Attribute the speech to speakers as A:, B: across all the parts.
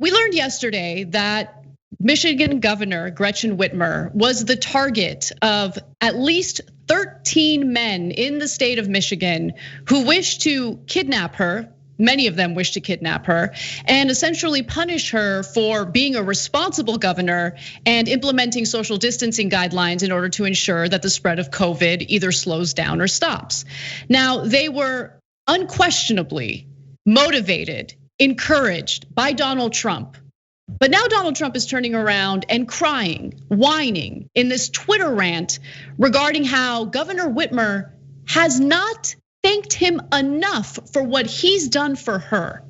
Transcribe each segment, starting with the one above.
A: We learned yesterday that Michigan Governor Gretchen Whitmer was the target of at least 13 men in the state of Michigan who wished to kidnap her. Many of them wish to kidnap her and essentially punish her for being a responsible governor and implementing social distancing guidelines in order to ensure that the spread of COVID either slows down or stops. Now, they were unquestionably motivated, encouraged by Donald Trump. But now Donald Trump is turning around and crying, whining in this Twitter rant regarding how Governor Whitmer has not thanked him enough for what he's done for her.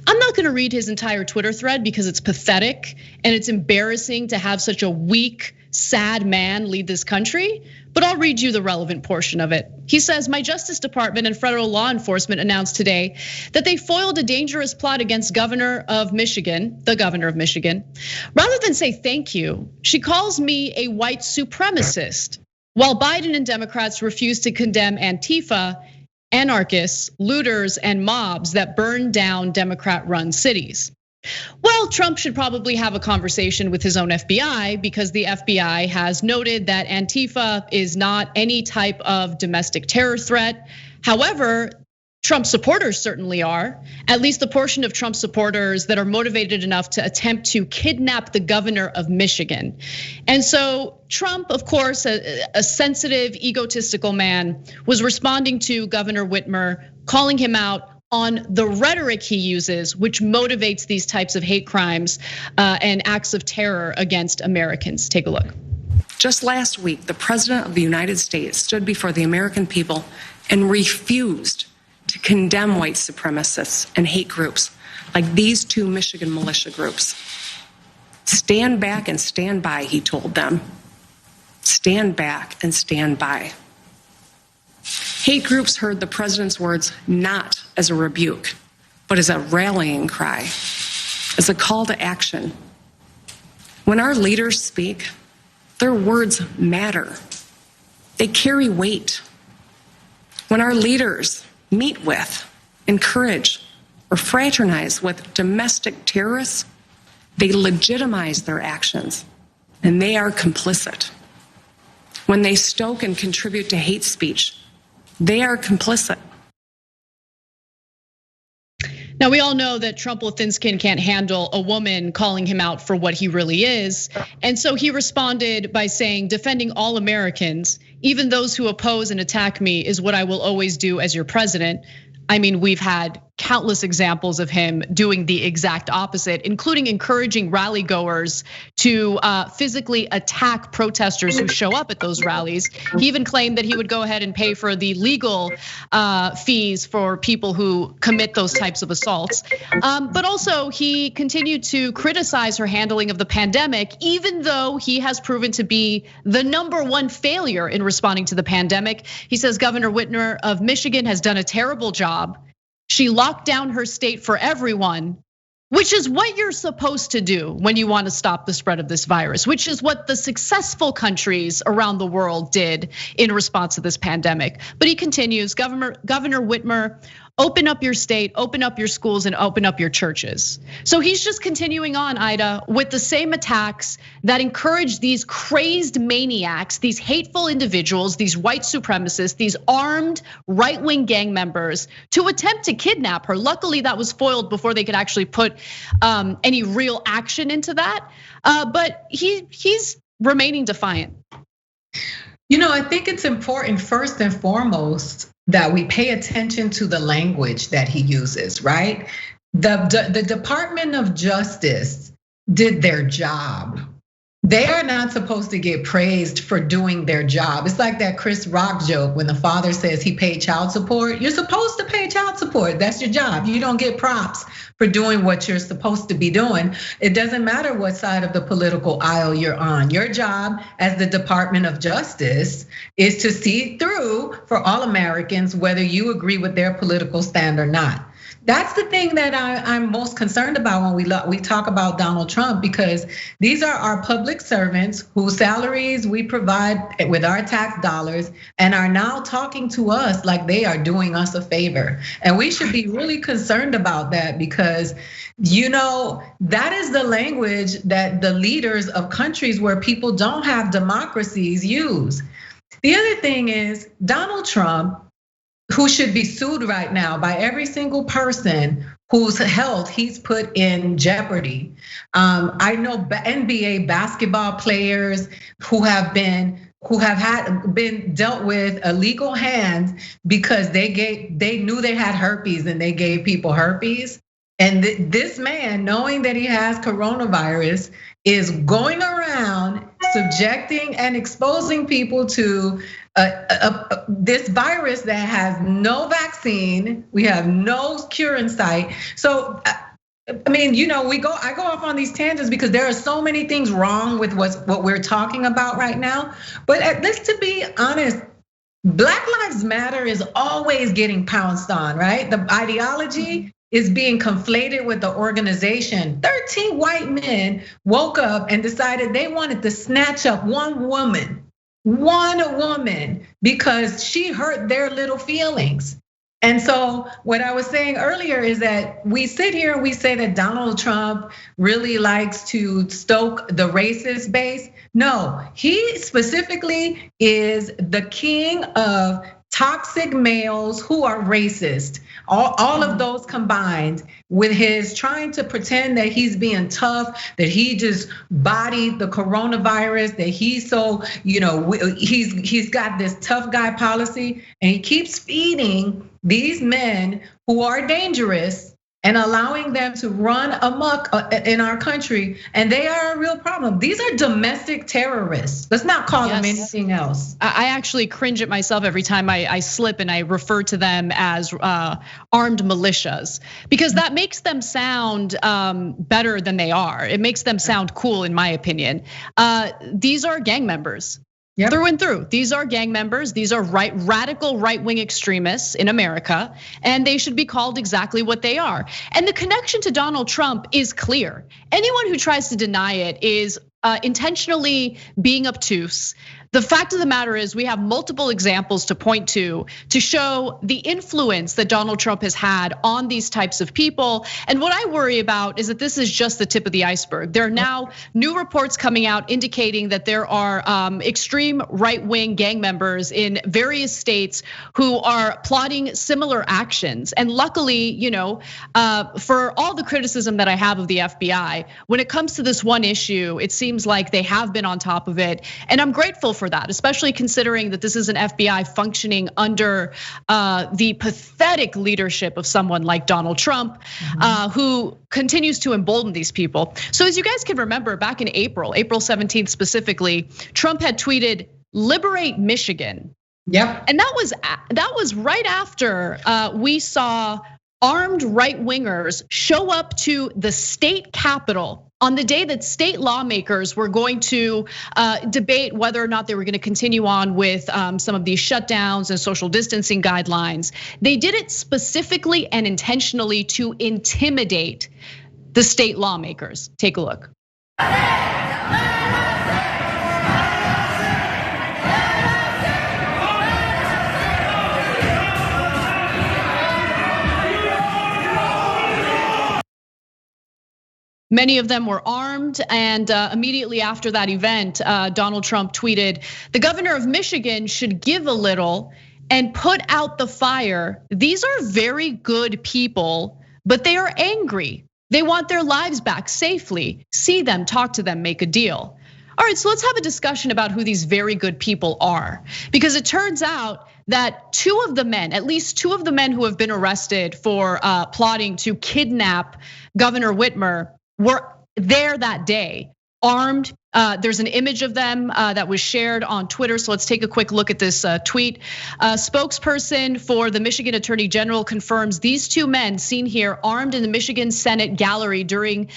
A: I'm not gonna read his entire Twitter thread because it's pathetic and it's embarrassing to have such a weak, sad man lead this country, but I'll read you the relevant portion of it. He says, my Justice Department and federal law enforcement announced today that they foiled a dangerous plot against the governor of Michigan. Rather than say thank you, she calls me a white supremacist, while Biden and Democrats refuse to condemn Antifa, anarchists, looters, and mobs that burn down Democrat-run cities. Well, Trump should probably have a conversation with his own FBI because the FBI has noted that Antifa is not any type of domestic terror threat. However, Trump supporters certainly are, at least the portion of Trump supporters that are motivated enough to attempt to kidnap the governor of Michigan. And so Trump, of course, a sensitive, egotistical man, was responding to Governor Whitmer, calling him out on the rhetoric he uses, which motivates these types of hate crimes and acts of terror against Americans. Take a look.
B: Just last week, the President of the United States stood before the American people and refused to condemn white supremacists and hate groups like these two Michigan militia groups. Stand back and stand by, he told them. Stand back and stand by. Hate groups heard the president's words not as a rebuke, but as a rallying cry, as a call to action. When our leaders speak, their words matter. They carry weight. When our leaders meet with, encourage, or fraternize with domestic terrorists, they legitimize their actions, and they are complicit. When they stoke and contribute to hate speech, they are complicit.
A: Now, we all know that Trump with thin skin can't handle a woman calling him out for what he really is. And so he responded by saying, defending all Americans, even those who oppose and attack me, is what I will always do as your president. I mean, we've had countless examples of him doing the exact opposite, including encouraging rally goers to physically attack protesters who show up at those rallies. He even claimed that he would go ahead and pay for the legal fees for people who commit those types of assaults. But also he continued to criticize her handling of the pandemic, even though he has proven to be the #1 failure in responding to the pandemic. He says Governor Whitmer of Michigan has done a terrible job. She locked down her state for everyone, which is what you're supposed to do when you want to stop the spread of this virus, which is what the successful countries around the world did in response to this pandemic. But he continues, Governor Whitmer, open up your state, open up your schools, and open up your churches. So he's just continuing on, Aida, with the same attacks that encourage these crazed maniacs, these hateful individuals, these white supremacists, these armed right-wing gang members to attempt to kidnap her. Luckily, that was foiled before they could actually put any real action into that. But he's remaining defiant.
C: You know, I think it's important first and foremost that we pay attention to the language that he uses, right? The Department of Justice did their job. They are not supposed to get praised for doing their job. It's like that Chris Rock joke when the father says he paid child support. You're supposed to pay child support. That's your job. You don't get props for doing what you're supposed to be doing. It doesn't matter what side of the political aisle you're on. Your job as the Department of Justice is to see through for all Americans, whether you agree with their political stand or not. That's the thing that I'm most concerned about when we talk about Donald Trump, because these are our public servants whose salaries we provide with our tax dollars and are now talking to us like they are doing us a favor. And we should be really concerned about that, because that is the language that the leaders of countries where people don't have democracies use. The other thing is Donald Trump, who should be sued right now by every single person whose health he's put in jeopardy. I know NBA basketball players who have been dealt with illegal hands because they knew they had herpes and they gave people herpes. And this man, knowing that he has coronavirus, is going around subjecting and exposing people to this virus that has no vaccine. We have no cure in sight. So, I mean, I go off on these tangents because there are so many things wrong with what we're talking about right now. But at least, to be honest, Black Lives Matter is always getting pounced on, right? The ideology is being conflated with the organization. 13 white men woke up and decided they wanted to snatch up one woman, because she hurt their little feelings. And so what I was saying earlier is that we sit here and we say that Donald Trump really likes to stoke the racist base. No, he specifically is the king of toxic males who are racist. All of those combined with his trying to pretend that he's being tough, that he just bodied the coronavirus, that he's so, he's got this tough guy policy, and he keeps feeding these men who are dangerous and allowing them to run amok in our country, and they are a real problem. These are domestic terrorists. Let's not call them anything else.
A: I actually cringe at myself every time I slip and I refer to them as armed militias, because that makes them sound better than they are. It makes them sound cool, in my opinion. These are gang members. Yep. Through and through. These are gang members. These are radical right-wing extremists in America, and they should be called exactly what they are. And the connection to Donald Trump is clear. Anyone who tries to deny it is intentionally being obtuse. The fact of the matter is we have multiple examples to point to show the influence that Donald Trump has had on these types of people. And what I worry about is that this is just the tip of the iceberg. There are now new reports coming out indicating that there are extreme right-wing gang members in various states who are plotting similar actions. And luckily, for all the criticism that I have of the FBI, when it comes to this one issue, it seems like they have been on top of it. And I'm grateful for that, especially considering that this is an FBI functioning under the pathetic leadership of someone like Donald Trump, who continues to embolden these people. So as you guys can remember, back in April 17th specifically, Trump had tweeted, "Liberate Michigan."
C: Yep.
A: And that was right after we saw armed right-wingers show up to the state capitol on the day that state lawmakers were going to debate whether or not they were going to continue on with some of these shutdowns and social distancing guidelines. They did it specifically and intentionally to intimidate the state lawmakers. Take a look. Many of them were armed, and immediately after that event, Donald Trump tweeted, "The governor of Michigan should give a little and put out the fire. These are very good people, but they are angry. They want their lives back safely. See them, talk to them, make a deal." All right, so let's have a discussion about who these very good people are, because it turns out that at least two of the men who have been arrested for plotting to kidnap Governor Whitmer were there that day, armed. There's an image of them that was shared on Twitter. So let's take a quick look at this tweet. A spokesperson for the Michigan Attorney General confirms these two men seen here armed in the Michigan Senate gallery during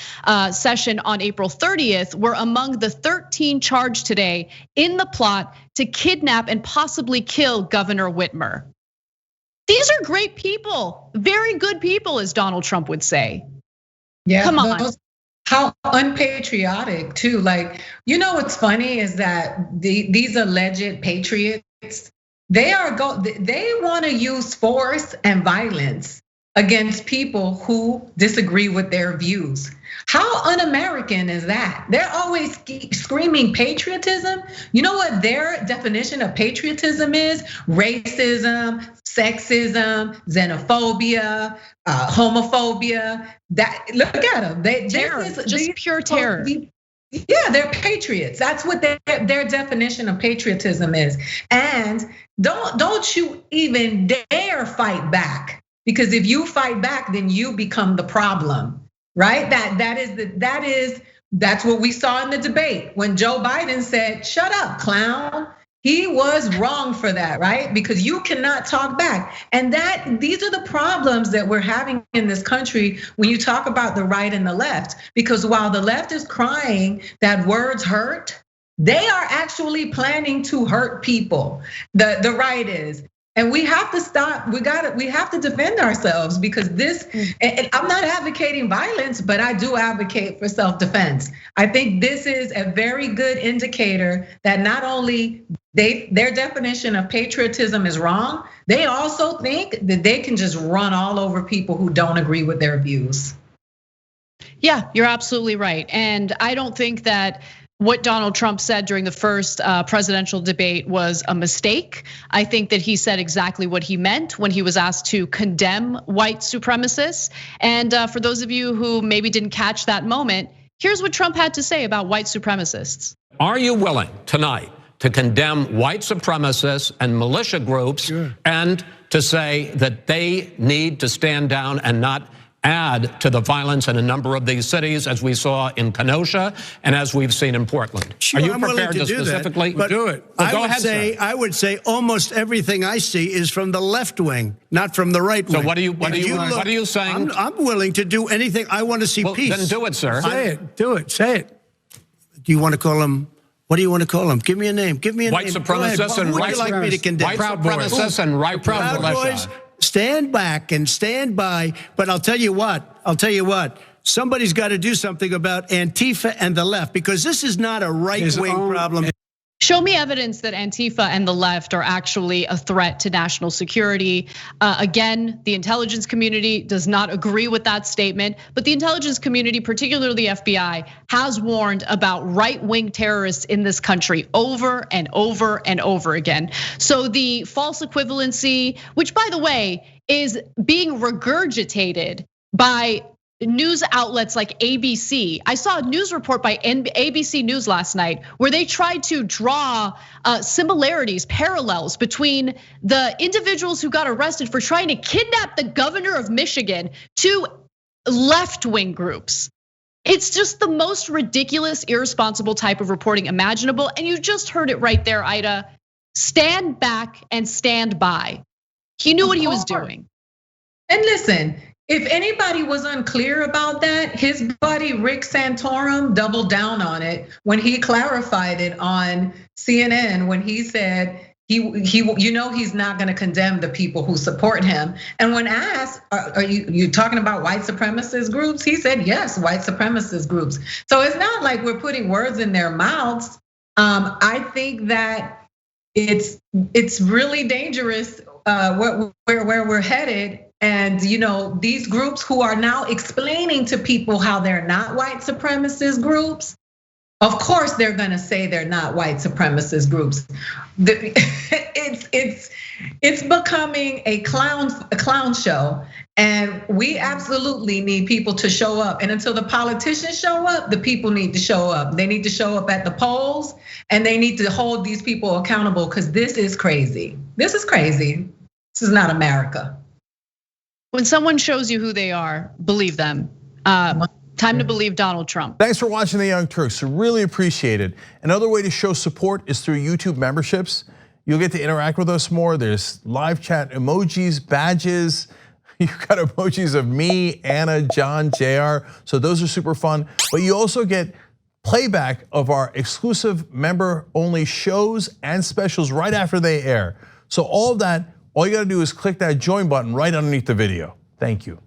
A: session on April 30th were among the 13 charged today in the plot to kidnap and possibly kill Governor Whitmer. These are great people, very good people, as Donald Trump would say.
C: Yeah,
A: come on.
C: How unpatriotic too. Like, what's funny is that these alleged patriots, they want to use force and violence against people who disagree with their views. How un-American is that? They're always screaming patriotism. You know what their definition of patriotism is? Racism, sexism, xenophobia, homophobia. Look at them.
A: Terror, just pure terror.
C: Yeah, they're patriots. That's what their definition of patriotism is. And don't you even dare fight back, because if you fight back, then you become the problem, right? That's what we saw in the debate when Joe Biden said, "Shut up, clown." He was wrong for that, right? Because you cannot talk back. And these are the problems that we're having in this country when you talk about the right and the left. Because while the left is crying that words hurt, they are actually planning to hurt people. The right is. And we have to stop. We have to defend ourselves, because and I'm not advocating violence, but I do advocate for self-defense. I think this is a very good indicator that not only their definition of patriotism is wrong, they also think that they can just run all over people who don't agree with their views.
A: Yeah, you're absolutely right. And I don't think that what Donald Trump said during the first presidential debate was a mistake. I think that he said exactly what he meant when he was asked to condemn white supremacists. And for those of you who maybe didn't catch that moment, here's what Trump had to say about white supremacists.
D: Are you willing tonight to condemn white supremacists and militia groups, and to say that they need to stand down and not add to the violence in a number of these cities, as we saw in Kenosha and as we've seen in Portland?
E: Sure,
D: are you
E: I'm
D: prepared to specifically
E: do it?
D: Well, go ahead, sir.
E: I would say almost everything I see is from the left wing, not from the right wing.
D: So what are you saying?
E: I'm willing to do anything. I want to see peace.
D: Then do it, sir.
E: Say it. Do it. Say it. Do you want to call them? What do you want to call them? Give me a name. Give me a
D: white
E: name.
D: Supremacists and
E: white
D: like
E: me to condemn?
D: White supremacists and right
E: Proud Boys. Stand back and stand by. But I'll tell you what. Somebody's got to do something about Antifa and the left, because this is not a right-wing problem.
A: Show me evidence that Antifa and the left are actually a threat to national security. Again, the intelligence community does not agree with that statement, but the intelligence community, particularly the FBI, has warned about right-wing terrorists in this country over and over and over again. So the false equivalency, which by the way, is being regurgitated by news outlets like ABC. I saw a news report by ABC News last night where they tried to draw similarities, parallels between the individuals who got arrested for trying to kidnap the governor of Michigan to left-wing groups. It's just the most ridiculous, irresponsible type of reporting imaginable. And you just heard it right there, Aida. Stand back and stand by. He knew what he was doing.
C: And listen, if anybody was unclear about that, his buddy Rick Santorum doubled down on it when he clarified it on CNN, when he said he's not going to condemn the people who support him. And when asked, are you talking about white supremacist groups? He said, yes, white supremacist groups. So it's not like we're putting words in their mouths. I think that it's really dangerous where we're headed. And these groups who are now explaining to people how they're not white supremacist groups, of course they're gonna say they're not white supremacist groups. It's becoming a clown show, and we absolutely need people to show up. And until the politicians show up, the people need to show up. They need to show up at the polls, and they need to hold these people accountable, because this is crazy. This is crazy. This is not America.
A: When someone shows you who they are, believe them. Time to believe Donald Trump.
F: Thanks for watching The Young Turks. Really appreciate it. Another way to show support is through YouTube memberships. You'll get to interact with us more. There's live chat emojis, badges. You've got emojis of me, Anna, John, JR. So those are super fun. But you also get playback of our exclusive member-only shows and specials right after they air. So all of that all you gotta do is click that join button right underneath the video. Thank you.